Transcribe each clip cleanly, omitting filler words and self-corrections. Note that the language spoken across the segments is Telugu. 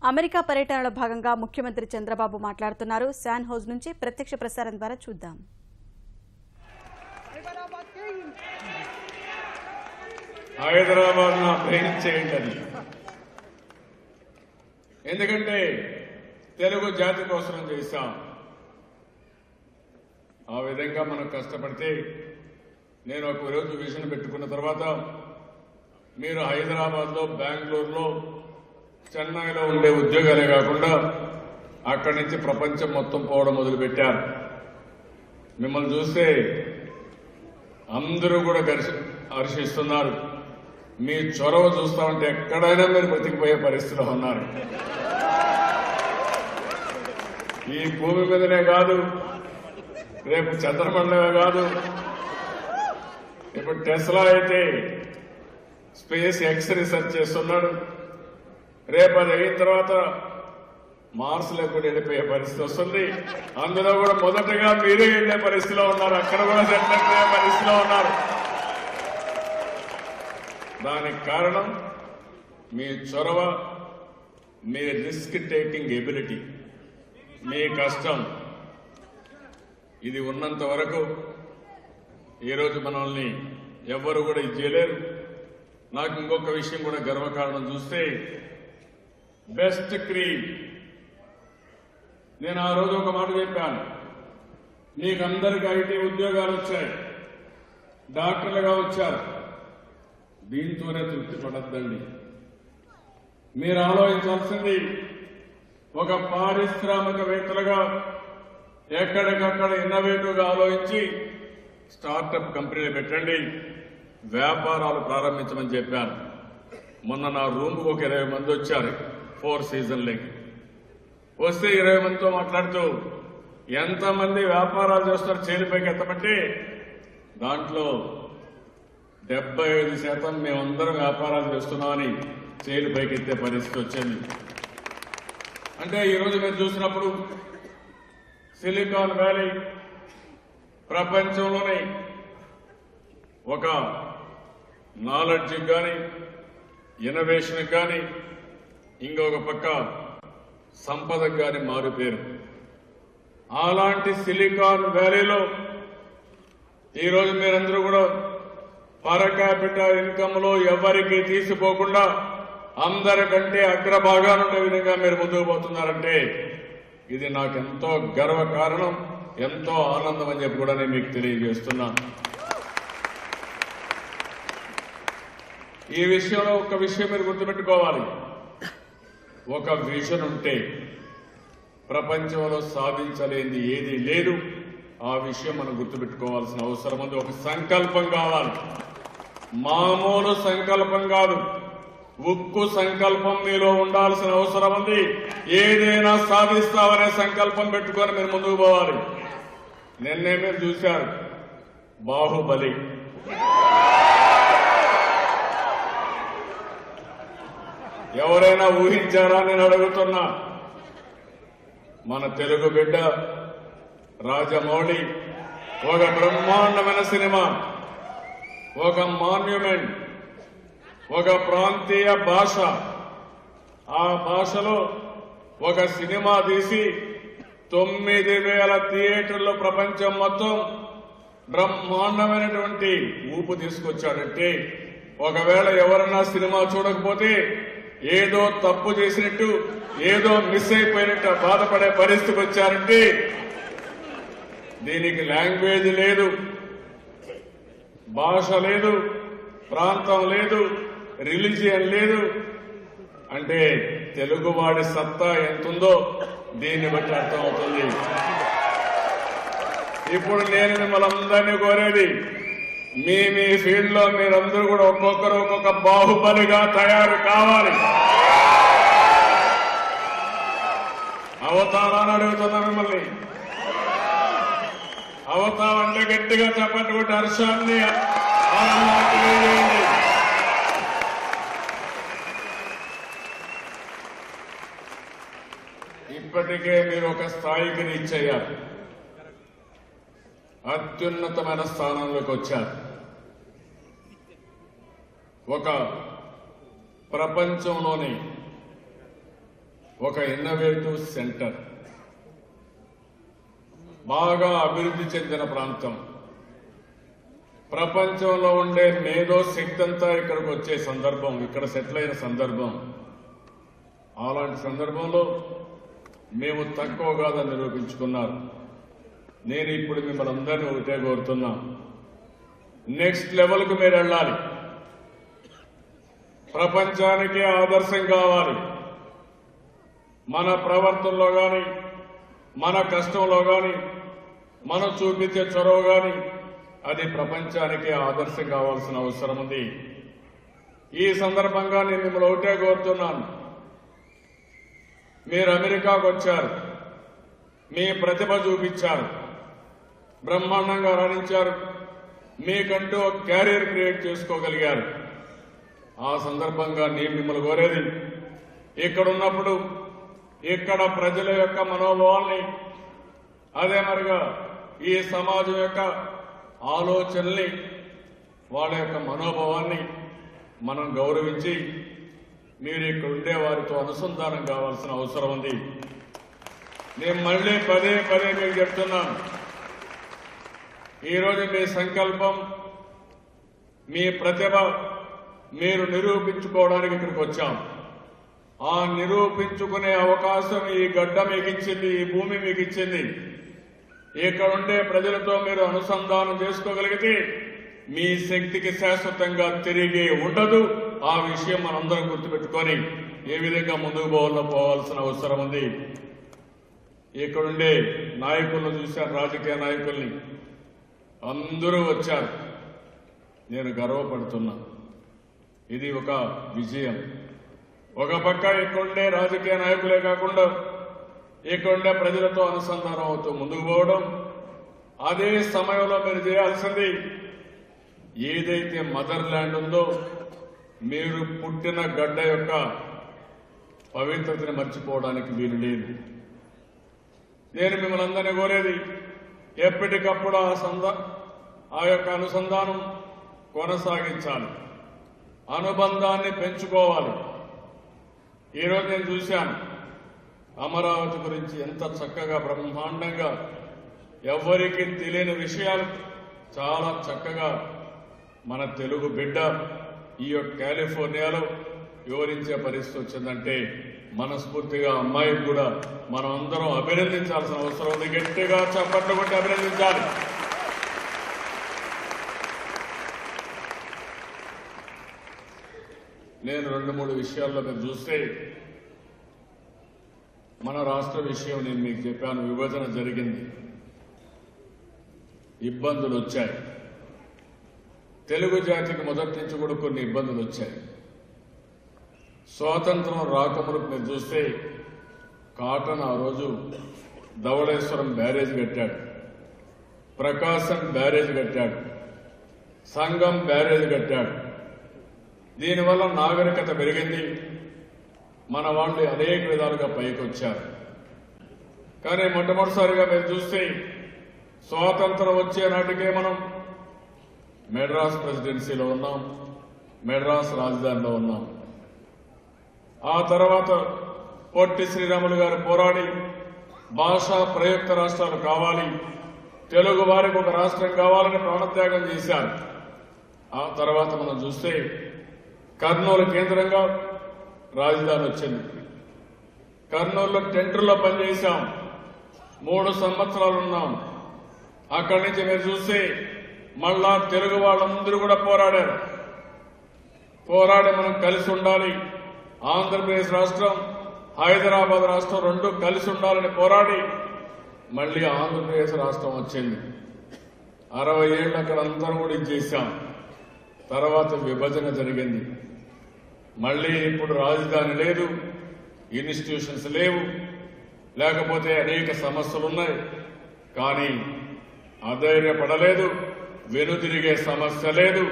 అమెరికా పర్యటనలో భాగంగా ముఖ్యమంత్రి చంద్రబాబు మాట్లాడుతున్నారు. శాన్ హోజ్ నుంచి ప్రత్యక్ష ప్రసారం ద్వారా చూద్దాం. హైదరాబాద్ చేయండి, ఎందుకంటే తెలుగు జాతి కోసం చేశాం. ఆ విధంగా మనం కష్టపడితే నేను ఒక రోజు విజన్ పెట్టుకున్న తర్వాత మీరు హైదరాబాద్లో, బెంగళూరులో, చెన్నైలో ఉండే ఉద్యోగాలే కాకుండా అక్కడి నుంచి ప్రపంచం మొత్తం పోవడం మొదలుపెట్టారు. మిమ్మల్ని చూస్తే అందరూ కూడా హర్షిస్తున్నారు. మీ చొరవ చూస్తా ఉంటే ఎక్కడైనా మీరు బతికిపోయే పరిస్థితిలో ఉన్నారు. ఈ భూమి మీదనే కాదు, రేపు చంద్రమండలమే కాదు, ఇప్పుడు టెస్లా అయితే స్పేస్ ఎక్స్ రీసెర్చ్ చేస్తున్నాడు. రేపు అది అయిన తర్వాత మార్స్ లో కూడా వెళ్ళిపోయే పరిస్థితి వస్తుంది. అందులో కూడా మొదటగా మీరే వెళ్లే పరిస్థితిలో ఉన్నారు, అక్కడ కూడా సెటిల్ అయిపోయే పరిస్థితిలో ఉన్నారు. దానికి కారణం మీ చొరవ, మీ రిస్క్ టేకింగ్ ఎబిలిటీ, మీ కష్టం. ఇది ఉన్నంత వరకు ఈరోజు మనల్ని ఎవ్వరు కూడా ఇది చేయలేరు. నాకు ఇంకొక విషయం కూడా గర్వకారణం చూస్తే, బెస్ట్ క్రీడ్. నేను ఆ రోజు ఒక మాట చెప్పాను, మీకందరికీ ఐటీ ఉద్యోగాలు వచ్చాయి, డాక్టర్లుగా వచ్చారు, దీంతోనే తృప్తి పడద్దండి. మీరు ఆలోచించాల్సింది ఒక పారిశ్రామికవేత్తలుగా ఎక్కడికక్కడ ఇన్నోవేటివ్గా ఆలోచించి స్టార్టప్ కంపెనీలు పెట్టండి, వ్యాపారాలు ప్రారంభించమని చెప్పాను. మొన్న నా రూమ్కు ఒక 20 మంది వచ్చారు 4 సీజన్లకి. వస్తే 20 మందితో మాట్లాడుతూ ఎంతమంది వ్యాపారాలు చేస్తారు చేలిపైకి ఎత్తబట్టి దాంట్లో 75% మేమందరం వ్యాపారాలు చేస్తున్నామని చేలిపైకి ఎత్తే పరిస్థితి వచ్చింది. అంటే ఈరోజు మీరు చూసినప్పుడు సిలికాన్ వ్యాలీ ప్రపంచంలోనే ఒక నాలెడ్జ్ కానీ, ఇన్నోవేషన్ కానీ, ఇంకొక పక్క సంపదకు కానీ మారుపేరు. అలాంటి సిలికాన్ వ్యాలీలో ఈరోజు మీరందరూ కూడా పర్ క్యాపిటల్ ఇన్కమ్ లో ఎవరికి తీసిపోకుండా అందరికంటే అగ్రభాగాన ఉండే విధంగా మీరు ముందుకు పోతున్నారంటే ఇది నాకెంతో గర్వ కారణం, ఎంతో ఆనందం అని చెప్పి కూడా నేను మీకు తెలియజేస్తున్నాను. ఈ విషయంలో ఒక విషయం మీరు గుర్తుపెట్టుకోవాలి, ఒక విజన్ ఉంటే ప్రపంచంలో సాధించలేనిది ఏది లేదు. ఆ విషయం మనం గుర్తుపెట్టుకోవాల్సిన అవసరం ఉంది. ఒక సంకల్పం కావాలి, మామూలు సంకల్పం కాదు, ఉక్కు సంకల్పం మీలో ఉండాల్సిన అవసరం ఉంది. ఏదైనా సాధిస్తామనే సంకల్పం పెట్టుకొని మీరు ముందుకు పోవాలి. నిన్నే మీరు చూశారు బాహుబలి, ఎవరైనా ఊహించారా నేను అడుగుతున్నా. మన తెలుగు బిడ్డ రాజమౌళి ఒక బ్రహ్మాండమైన సినిమా, ఒక మాన్యుమెంట్, ఒక ప్రాంతీయ భాష, ఆ భాషలో ఒక సినిమా తీసి 9,000 థియేటర్లు ప్రపంచం మొత్తం బ్రహ్మాండమైనటువంటి ఊపు తీసుకొచ్చాడంటే, ఒకవేళ ఎవరన్నా సినిమా చూడకపోతే ఏదో తప్పు చేసినట్టు, ఏదో మిస్ అయిపోయినట్టు బాధపడే పరిస్థితికి వచ్చారంటే దీనికి లాంగ్వేజ్ లేదు, భాష లేదు, ప్రాంతం లేదు, రిలీజియన్ లేదు. అంటే తెలుగువాడి సత్తా ఎంతుందో దీన్ని బట్టి అర్థమవుతుంది. ఇప్పుడు నేను మిమ్మల్ని అందరినీ కోరేది, మీ ఫీల్డ్ లో మీరందరూ కూడా ఒక్కొక్కరు ఒక్కొక్క బాహుబలిగా తయారు కావాలి. అవతారాన్ని అడుగుతున్నా మిమ్మల్ని. అవతారంటే గట్టిగా చెప్పండి, ఒకటి హర్షాన్ని తెలియజేయండి. ఇప్పటికే మీరు ఒక స్థాయికి రీచ్ అయ్యారు, అత్యున్నతమైన స్థానంలోకి వచ్చారు. ఒక ప్రపంచంలోని ఒక ఇన్నోవేటివ్ సెంటర్, బాగా అభివృద్ధి చెందిన ప్రాంతం, ప్రపంచంలో ఉండే మేధో శక్తి అంతా ఇక్కడికి వచ్చే సందర్భం, ఇక్కడ సెటిల్ అయిన సందర్భం. అలాంటి సందర్భంలో మేము తక్కువ కాదని నిరూపించుకున్నారు. నేను ఇప్పుడు మిమ్మల్ని అందరినీ ఒకటే కోరుతున్నా, నెక్స్ట్ లెవెల్కు మీరు వెళ్ళాలి, ప్రపంచానికి ఆదర్శం కావాలి. మన ప్రవర్తనలో కానీ, మన కష్టంలో కానీ, మనం చూపించే చొరవ కానీ అది ప్రపంచానికి ఆదర్శం కావాల్సిన అవసరం ఉంది. ఈ సందర్భంగా నేను మిమ్మల్ని ఒకటే కోరుతున్నాను, మీరు అమెరికాకు వచ్చారు, మీ ప్రతిభ చూపించారు, బ్రహ్మాండంగా రాణించారు, మీకంటూ ఒక క్యారియర్ క్రియేట్ చేసుకోగలిగారు. ఆ సందర్భంగా నేను మిమ్మల్ని కోరేది, ఇక్కడ ఉన్నప్పుడు ఇక్కడ ప్రజల యొక్క మనోభావాల్ని, అదే మరిగా ఈ సమాజం యొక్క ఆలోచనల్ని, వాళ్ళ యొక్క మనోభావాన్ని మనం గౌరవించి మీరు ఇక్కడ ఉండే వారితో అనుసంధానం కావాల్సిన అవసరం ఉంది. నేను మళ్ళీ పదే పదే మీకు చెప్తున్నాను, ఈరోజు మీ సంకల్పం, మీ ప్రతిభ మీరు నిరూపించుకోవడానికి ఇక్కడికి వచ్చాం. ఆ నిరూపించుకునే అవకాశం ఈ గడ్డ మీకు ఇచ్చింది, ఈ భూమి మీకు ఇచ్చింది. ఇక్కడ ఉండే ప్రజలతో మీరు అనుసంధానం చేసుకోగలిగితే మీ శక్తికి శాశ్వతంగా తిరిగి ఉండదు. ఆ విషయం మనందరం గుర్తుపెట్టుకొని ఏ విధంగా ముందుకు పోవాల్సిన అవసరం ఉంది. ఇక్కడుండే నాయకులను చూశాను, రాజకీయ నాయకుల్ని, అందరూ వచ్చారు. నేను గర్వపడుతున్నా, ఇది ఒక విజయం. ఒక పక్క ఇక్కడుండే రాజకీయ నాయకులే కాకుండా ఇక్కడుండే ప్రజలతో అనుసంధానం అవుతూ ముందుకు పోవడం, అదే సమయంలో మీరు చేయాల్సింది ఏదైతే మదర్ ల్యాండ్ ఉందో, మీరు పుట్టిన గడ్డ యొక్క పవిత్రతని మర్చిపోవడానికి వీలు లేదు. నేను మిమ్మల్ని అందరినీ కోరేది, ఎప్పటికప్పుడు ఆ యొక్క అనుసంధానం కొనసాగించాలి, అనుబంధాన్ని పెంచుకోవాలి. ఈరోజు నేను చూశాను అమరావతి గురించి ఎంత చక్కగా, బ్రహ్మాండంగా, ఎవ్వరికీ తెలియని విషయాలు చాలా చక్కగా మన తెలుగు బిడ్డ ఈ యొక్క కాలిఫోర్నియాలో వివరించే పరిస్థితి వచ్చిందంటే మనస్ఫూర్తిగా అమ్మాయికి కూడా మనం అందరం అభినందించాల్సిన అవసరం ఉంది. గట్టిగా చప్పట్లు కొట్టి అభినందించాలి. నేను 2-3 విషయాల్లో మీరు చూస్తే, మన రాష్ట్ర విషయం నేను మీకు చెప్పాను, విభజన జరిగింది, ఇబ్బందులు వచ్చాయి. తెలుగు జాతికి మొదటి నుంచి కూడా కొన్ని ఇబ్బందులు వచ్చాయి. స్వాతంత్రం రాకమునుపు మీరు చూస్తే కాటన్ ఆ రోజు ధవళేశ్వరం బ్యారేజ్ కట్టాడు, ప్రకాశం బ్యారేజ్ కట్టాడు, సంగం బ్యారేజ్ కట్టాడు. దీనివల్ల నాగరికత పెరిగింది, మన వాళ్ళు అనేక విధాలుగా పైకి వచ్చారు. కానీ మొట్టమొదటిసారిగా మీరు చూస్తే స్వాతంత్రం వచ్చే నాటికే మనం మెడ్రాస్ ప్రెసిడెన్సీలో ఉన్నాం, మెడ్రాస్ రాజధానిలో ఉన్నాం. ఆ తర్వాత పొట్టి శ్రీరాములు గారు పోరాడి భాషా ప్రయుక్త రాష్ట్రాలు కావాలి, తెలుగు వారికి ఒక రాష్ట్రం కావాలని ప్రాణత్యాగం చేశారు. ఆ తర్వాత మనం చూస్తే కర్నూలు కేంద్రంగా రాజధాని వచ్చింది. కర్నూలులో టెంటర్లో పనిచేశాం, 3 సంవత్సరాలు ఉన్నాం. అక్కడి నుంచి మీరు చూస్తే మళ్ళా తెలుగు వాళ్ళందరూ కూడా పోరాడారు. పోరాడి మనం కలిసి ఉండాలి, ఆంధ్రప్రదేశ్ రాష్ట్రం, హైదరాబాద్ రాష్ట్రం 2 కలిసి ఉండాలని పోరాడి మళ్ళీ ఆంధ్రప్రదేశ్ రాష్ట్రం వచ్చింది. 60 ఏళ్ళు అక్కడ అందరం కూడా ఇచ్చేసాం. తర్వాత విభజన జరిగింది. మళ్ళీ ఇప్పుడు రాజధాని లేదు, ఇన్స్టిట్యూషన్స్ లేవు, లేకపోతే అనేక సమస్యలు ఉన్నాయి. కానీ అధైర్యపడలేదు, వెనుతిరిగే సమస్య లేదు.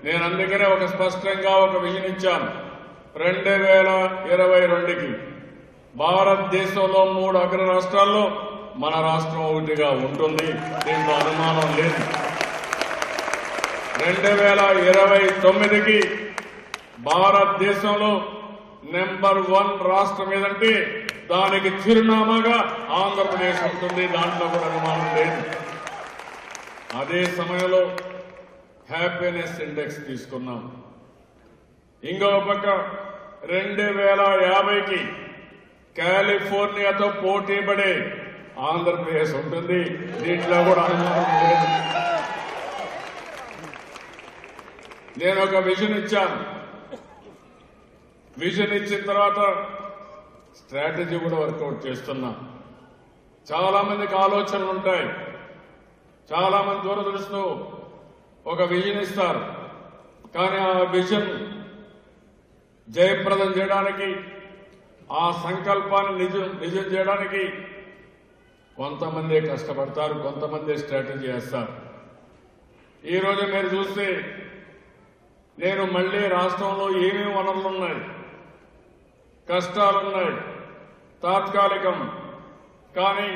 నేను అందుకనే ఒక స్పష్టంగా ఒక విజన్ ఇచ్చాను. 2022కి భారతదేశంలో 3 అగ్ర రాష్ట్రాల్లో మన రాష్ట్రం ఒకటిగా ఉంటుంది, దీంట్లో అనుమానం లేదు. 2029కి భారతదేశంలో నెంబర్ 1 రాష్ట్రం ఏదంటే దానికి చిరునామాగా ఆంధ్రప్రదేశ్ ఉంటుంది. దాంట్లో కూడా అనుమానం లేదు. అదే సమయంలో హ్యాపీనెస్ ఇండెక్స్ తీసుకున్నాం. ఇంకో పక్క 2050కి కాలిఫోర్నియాతో పోటీ పడే ఆంధ్రప్రదేశ్ ఉంటుంది. దీంట్లో కూడా అనుమానం లేదు. నేను ఒక విజన్ ఇచ్చాను. విజన్ ఇచ్చిన తర్వాత స్ట్రాటజీ కూడా వర్కౌట్ చేస్తున్నా. చాలా మందికి ఆలోచనలు ఉంటాయి. చాలా మంది దూరదృష్టితో ఒక విజన్ ఇస్తారు. కానీ ఆ విజన్ జయప్రదం చేయడానికి, ఆ సంకల్పాన్ని నిజం చేయడానికి కొంతమందే కష్టపడతారు, కొంతమందే స్ట్రాటజీ వేస్తారు. ఈ రోజు మీరు చూస్తే నేను మళ్లీ రాష్ట్రంలో ఏమేమి వనరులున్నాయి, కష్టాలున్నాయి, తాత్కాలికం, కానీ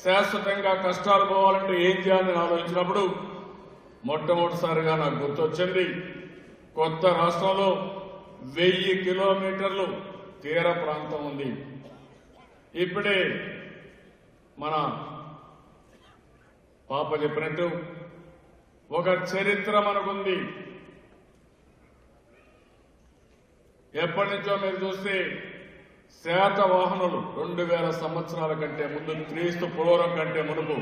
శాశ్వతంగా కష్టాలు పోవాలంటే ఏం చేయాలని ఆలోచించినప్పుడు మొట్టమొదటిసారిగా నాకు గుర్తొచ్చింది, కొత్త రాష్ట్రంలో 1000 కిలోమీటర్లు తీర ప్రాంతం ఉంది. ఇప్పుడే మన పాప చెప్పినట్టు ఒక చరిత్ర మనకుంది. ఎప్పటి నుంచో మీరు చూస్తే శాతవాహనులు 2000 సంవత్సరాల కంటే ముందు, క్రీస్తు పూర్వం కంటే మునుపు,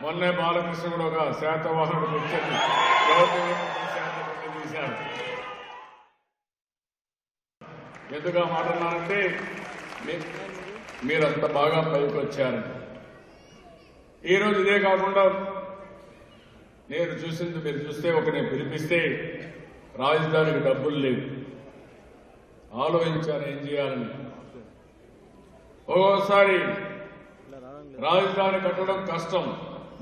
మొన్నే బాలకృష్ణుడు ఒక శాతవాహనుడు వచ్చింది తీశారు. ఎందుకు మాట్లాడినారంటే మీరంత బాగా పైకి వచ్చారు. ఈరోజు ఇదే కాకుండా నేను చూసింది మీరు చూస్తే, నేను పిలిపిస్తే రాజధానికి డబ్బులు లేవు. ఆలోచించాను ఏం చేయాలని. ఒక్కోసారి రాజధాని కట్టడం కష్టం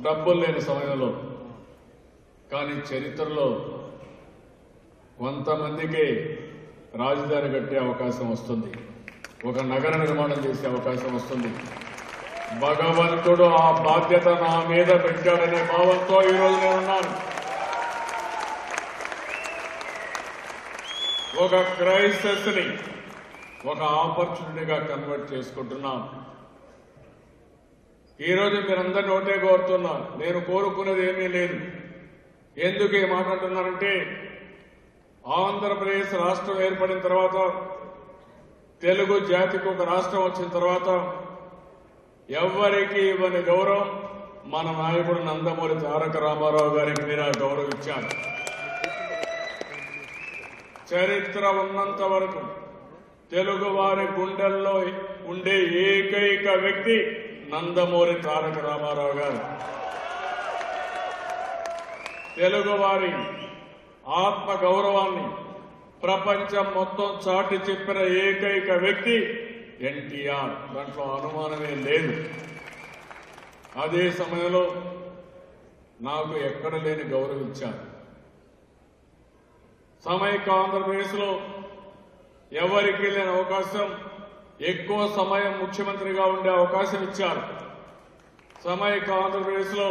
డబ్బులు లేని సమయంలో. కానీ చరిత్రలో కొంతమందికే రాజధాని కట్టే అవకాశం వస్తుంది, ఒక నగర నిర్మాణం చేసే అవకాశం వస్తుంది. భగవంతుడు ఆ బాధ్యత నా మీద పెట్టాడనే భావంతో ఈరోజు నేనున్నాను. ఒక క్రైసిస్ ని ఒక ఆపర్చునిటీగా కన్వర్ట్ చేసుకుంటున్నాం. ఈరోజు మీరందరినీ ఒకటే కోరుతున్నా, నేను కోరుకునేది ఏమీ లేదు. ఎందుకు ఈ మాట అంటున్నానంటే, ఆంధ్రప్రదేశ్ రాష్ట్రం ఏర్పడిన తర్వాత, తెలుగు జాతికి ఒక రాష్ట్రం వచ్చిన తర్వాత ఎవ్వరికీ ఇవ్వని గౌరవం మన నాయకుడు నందమూరి తారక రామారావు గారికి మీరు ఆ గౌరవం ఇచ్చారు. చరిత్ర ఉన్నంత వరకు తెలుగు వారి గుండెల్లో ఉండే ఏకైక వ్యక్తి నందమూరి తారక రామారావు గారు. తెలుగు వారి ఆత్మ గౌరవాన్ని ప్రపంచం మొత్తం చాటి చెప్పిన ఏకైక వ్యక్తి ఎన్టీఆర్. దాంట్లో అనుమానమే లేదు. అదే సమయంలో నాకు ఎక్కడ లేని గౌరవం ఇచ్చారు. సమైక్య ఆంధ్రప్రదేశ్ లో ఎవరికి లేని అవకాశం, ఎక్కువ సమయం ముఖ్యమంత్రిగా ఉండే అవకాశం ఇచ్చారు. సమైక్య ఆంధ్రప్రదేశ్ లో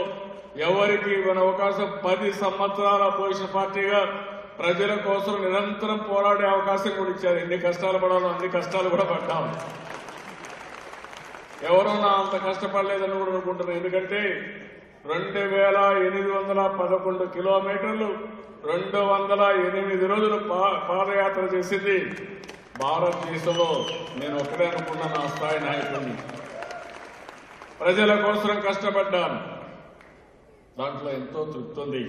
ఎవరికి ఇవ్వని అవకాశం, 10 సంవత్సరాల అపోజిషన్ పార్టీగా ప్రజల కోసం నిరంతరం పోరాడే అవకాశం కూడా ఇచ్చారు. ఎన్ని కష్టాలు పడాలో అన్ని కష్టాలు కూడా పడ్డాం. ఎవరన్నా అంత కష్టపడలేదని కూడా అనుకుంటున్నాను. ఎందుకంటే 2811 కిలోమీటర్లు 208 రోజులు పాదయాత్ర చేసింది భారతదేశంలో నేను ఒక్కడే అనుకున్న నా స్థాయి నాయకుడిని. ప్రజల కోసం కష్టపడ్డాను. దాంట్లో ఎంతో తృప్తి ఉంది.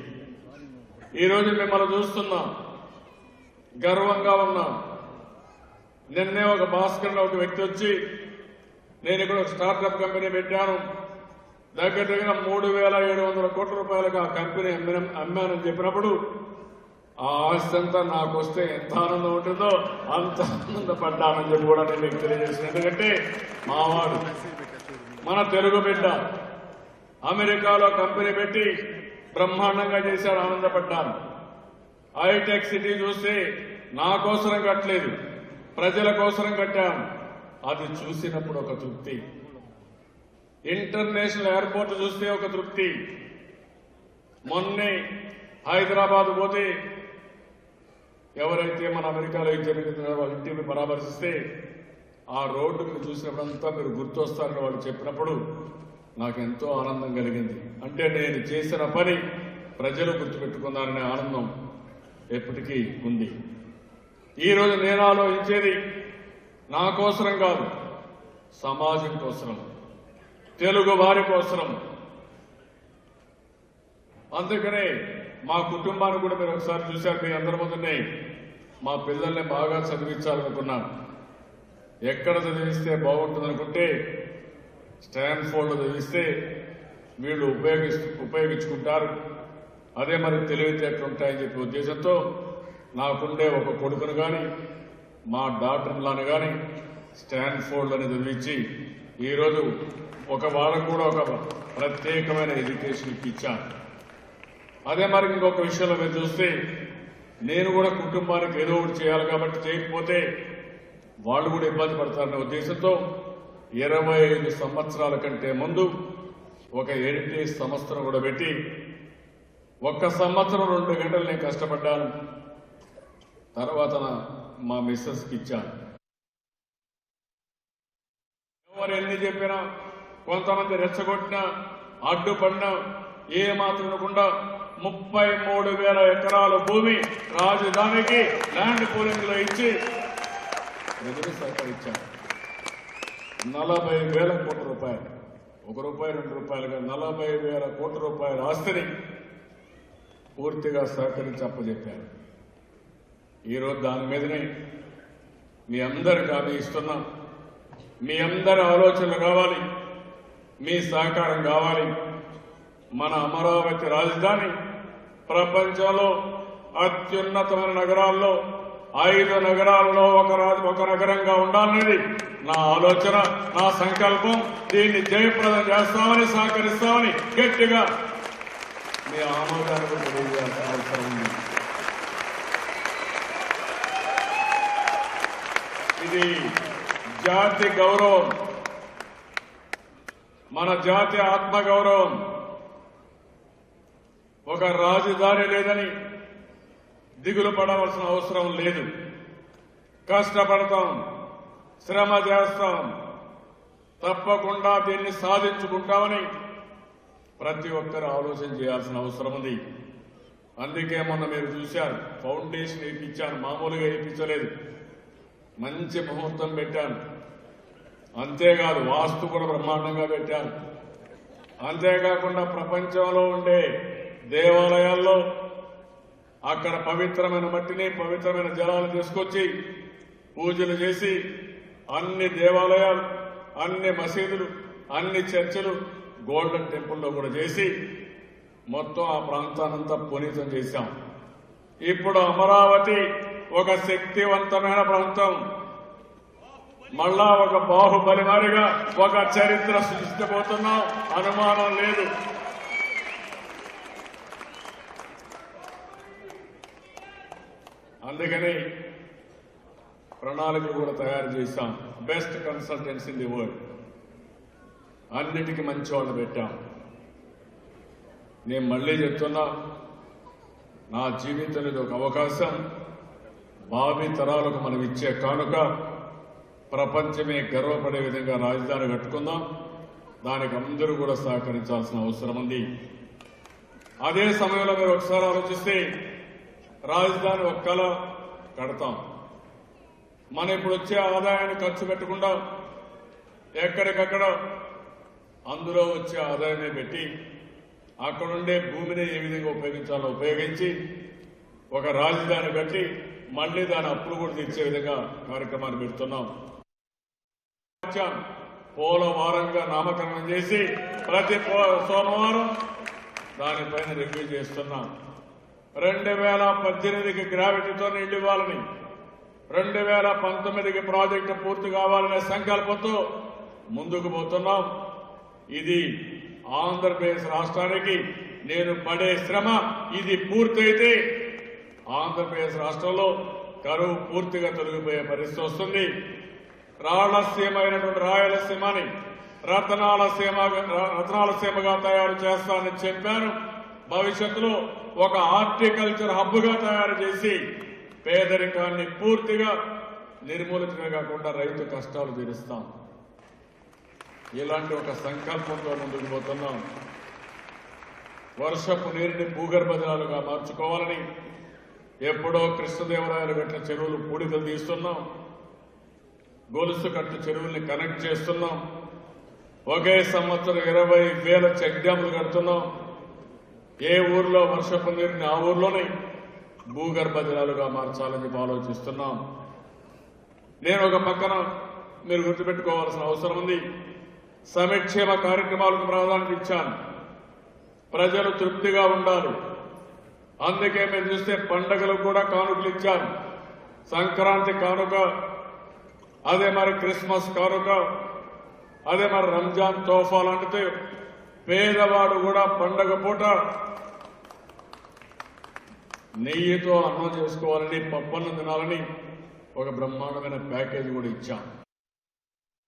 ఈరోజు మిమ్మల్ని చూస్తున్నా, గర్వంగా ఉన్నా. నిన్నే ఒక భాస్కర్ ఒక వ్యక్తి వచ్చి, నేను ఇక్కడ ఒక స్టార్టప్ కంపెనీ పెట్టాను, దగ్గర 3700 కోట్ల రూపాయలకు ఆ కంపెనీ అమ్మానని చెప్పినప్పుడు ఆ ఆస్తి అంతా నాకు వస్తే ఎంత ఆనందం ఉంటుందో అంత ఆనందపడ్డానని చెప్పి కూడా నేను మీకు తెలియజేసిన. ఎందుకంటే మావాడు మన తెలుగు బిడ్డ అమెరికాలో కంపెనీ పెట్టి బ్రహ్మాండంగా చేశారు, ఆనందపడ్డాను. హైటెక్ సిటీ చూస్తే నా కోసరం కట్టలేదు, ప్రజల కోసరం కట్టాను. అది చూసినప్పుడు ఒక తృప్తి. ఇంటర్నేషనల్ ఎయిర్పోర్ట్ చూస్తే ఒక తృప్తి. మొన్నే హైదరాబాద్ పోతే ఎవరైతే మన అమెరికాలో జరిగిందో వాళ్ళ ఇంటిని పరామర్శిస్తే ఆ రోడ్డును చూసినప్పుడంతా మీరు గుర్తొస్తారని వాళ్ళు చెప్పినప్పుడు నాకు ఎంతో ఆనందం కలిగింది. అంటే నేను చేసిన పని ప్రజలు గుర్తుపెట్టుకున్నారనే ఆనందం ఎప్పటికీ ఉంది. ఈరోజు నేను ఆలోచించేది నా కోసరం కాదు, సమాజం కోసరం, తెలుగు వారి కోసరం. అందుకనే మా కుటుంబాన్ని కూడా మీరు ఒకసారి చూశారు. మీ అందరి ముందునే మా పిల్లల్ని బాగా చదివించాలనుకున్నాను. ఎక్కడ చదివిస్తే బాగుంటుందనుకుంటే స్టాన్ఫోర్డ్లో చదివిస్తే వీళ్ళు ఉపయోగించుకుంటారు, అదే మరి తెలివితేటలు ఉంటాయని చెప్పే ఉద్దేశంతో నాకుండే ఒక కొడుకును కానీ మా డాక్టర్లను కానీ స్టాన్ఫోర్డ్లోనే చదివించి ఈరోజు ఒక వారం కూడా ఒక ప్రత్యేకమైన ఎడ్యుకేషన్ ఇచ్చాను. అదే మరి ఇంకొక విషయంలో మీరు చూస్తే నేను కూడా కుటుంబానికి ఏదో ఒకటి చేయాలి కాబట్టి చేయకపోతే వాళ్ళు కూడా ఇబ్బంది పడతారనే ఉద్దేశంతో 25 సంవత్సరాల కంటే ముందు ఒక హెరిటేజ్ సంస్థను కూడా పెట్టి 1 సంవత్సరం 2 గంటలు నేను కష్టపడ్డాను. తర్వాత మా మిస్సెస్కి ఇచ్చాను. ఎవరు ఎన్ని చెప్పినా, కొంతమంది రెచ్చగొట్టినా, అడ్డుపడినా ఏ మాత్రం ఉండకుండా 33,000 ఎకరాల భూమి రాజధానికి ల్యాండ్ పూలింగ్ లో ఇచ్చి రెవెన్యూ శాఖ ఇచ్చారు. 40,000 కోట్ల రూపాయలు, ₹1 ₹2 40,000 కోట్ల రూపాయల ఆస్తిని పూర్తిగా సహకరించి అప్పచెప్పారు. ఈరోజు దాని మీదనే మీ అందరికి హామీ ఇస్తున్నాం. మీ అందరి ఆలోచనలు కావాలి, మీ సహకారం కావాలి. మన అమరావతి రాజధాని ప్రపంచంలో అత్యున్నతమైన నగరాల్లో 5 నగరాల్లో ఒక నగరంగా ఉండాలనేది నా ఆలోచన, నా సంకల్పం. దీన్ని జయప్రదం చేస్తామని, సహకరిస్తామని గట్టిగా మీ ఆమోదాన్ని కూడా తెలియజేయాల్సిన అవసరం ఉంది. ఇది జాతి గౌరవం, మన జాతి ఆత్మగౌరవం. ఒక రాజధాని లేదని దిగులు పడవలసిన అవసరం లేదు. కష్టపడతాం, శ్రమ చేస్తాం, తప్పకుండా దీన్ని సాధించుకుంటామని ప్రతి ఒక్కరు ఆలోచన చేయాల్సిన అవసరం ఉంది. అందుకే మొన్న మీరు చూశారు, ఫౌండేషన్ వేయించాను, మామూలుగా వేయించలేదు, మంచి ముహూర్తం పెట్టాను. అంతేకాదు వాస్తు కూడా బ్రహ్మాండంగా పెట్టాను. అంతేకాకుండా ప్రపంచంలో ఉండే దేవాలయాల్లో అక్కడ పవిత్రమైన మట్టిని, పవిత్రమైన జలాలు తీసుకొచ్చి పూజలు చేసి అన్ని దేవాలయాలు, అన్ని మసీదులు, అన్ని చర్చిలు గోల్డెన్ టెంపుల్లో కూడా చేసి మొత్తం ఆ ప్రాంతానంతా పునీతం చేశాం. ఇప్పుడు అమరావతి ఒక శక్తివంతమైన ప్రాంతం. మళ్ళా ఒక బాహుబలి మారిగా ఒక చరిత్ర సృష్టించబోతున్నాం, అనుమానం లేదు. అందుకని ప్రణాళికలు కూడా తయారు చేశాం. Best consultants in the world, అన్నిటికీ మంచి వాళ్ళు పెట్టాం. నేను మళ్ళీ చెప్తున్నా, నా జీవితంలో ఇది ఒక అవకాశం. భావి తరాలకు మనం ఇచ్చే కానుక. ప్రపంచమే గర్వపడే విధంగా రాజధాని కట్టుకుందాం. దానికి అందరూ కూడా సహకరించాల్సిన అవసరం ఉంది. అదే సమయంలో మీరు ఒకసారి ఆలోచిస్తే రాజధాని ఒక కళ కడతాం. మనం ఇప్పుడు వచ్చే ఆదాయాన్ని ఖర్చు పెట్టకుండా ఎక్కడికక్కడ అందులో వచ్చే ఆదాయాన్ని పెట్టి అక్కడుండే భూమిని ఏ విధంగా ఉపయోగించాలో ఉపయోగించి ఒక రాజధాని కట్టి మళ్లీ దాని అప్పులు కూడా తీర్చే విధంగా కార్యక్రమాన్ని పెడుతున్నాం. పోలవారంగా నామకరణం చేసి ప్రతి సోమవారం దానిపైన రివ్యూ చేస్తున్నాం. 2018కి గ్రావిటీతో నీళ్లు ఇవ్వాలని, 2019కి ప్రాజెక్టు పూర్తి కావాలనే సంకల్పంతో ముందుకు పోతున్నాం. ఇది ఆంధ్రప్రదేశ్ రాష్ట్రానికి నేను పడే శ్రమ. ఇది పూర్తయితే ఆంధ్రప్రదేశ్ రాష్ట్రంలో కరువు పూర్తిగా తొలగిపోయే పరిస్థితి వస్తుంది. రాళ్లసీమ అయినటువంటి రాయలసీమని రతనాల సీమగా తయారు చేస్తానని చెప్పాను. భవిష్యత్తులో ఒక హార్టికల్చర్ హబ్గా తయారు చేసి పేదరికాన్ని పూర్తిగా నిర్మూలించడమే కాకుండా రైతు కష్టాలు తీరుస్తాం. ఇలాంటి ఒక సంకల్పంతో ముందుకు పోతున్నాం. వర్షపు నీరుని భూగర్భ జలాలుగా మార్చుకోవాలని ఎప్పుడో కృష్ణదేవరాయలు కట్టిన చెరువులు పూడికలు తీస్తున్నాం. గొలుసు కట్టు చెరువుల్ని కనెక్ట్ చేస్తున్నాం. ఒకే సంవత్సరం 20,000 చెక్ డ్యాములు కడుతున్నాం. ఏ ఊర్లో వర్షపు నీరుని ఆ ఊర్లోనే భూగర్భ జలాలుగా మార్చాలని ఆలోచిస్తున్నాం. నేను ఒక పక్కన మీరు గుర్తుపెట్టుకోవాల్సిన అవసరం ఉంది. సంక్షేమ కార్యక్రమాలకు ప్రాధాన్యత ఇచ్చాను. ప్రజలు తృప్తిగా ఉండాలి. అందుకే మీరు చూస్తే పండగలకు కూడా కానుకలు ఇచ్చాను. సంక్రాంతి కానుక, అదే మరి క్రిస్మస్ కానుక, అదే మరి రంజాన్ తోఫా లాంటితే పేదవాడు కూడా పండగ పూట నెయ్యితో అన్నం చేసుకోవాలని, పప్పన్నం తినాలని ఒక బ్రహ్మాండమైన ప్యాకేజీ కూడా ఇచ్చాం.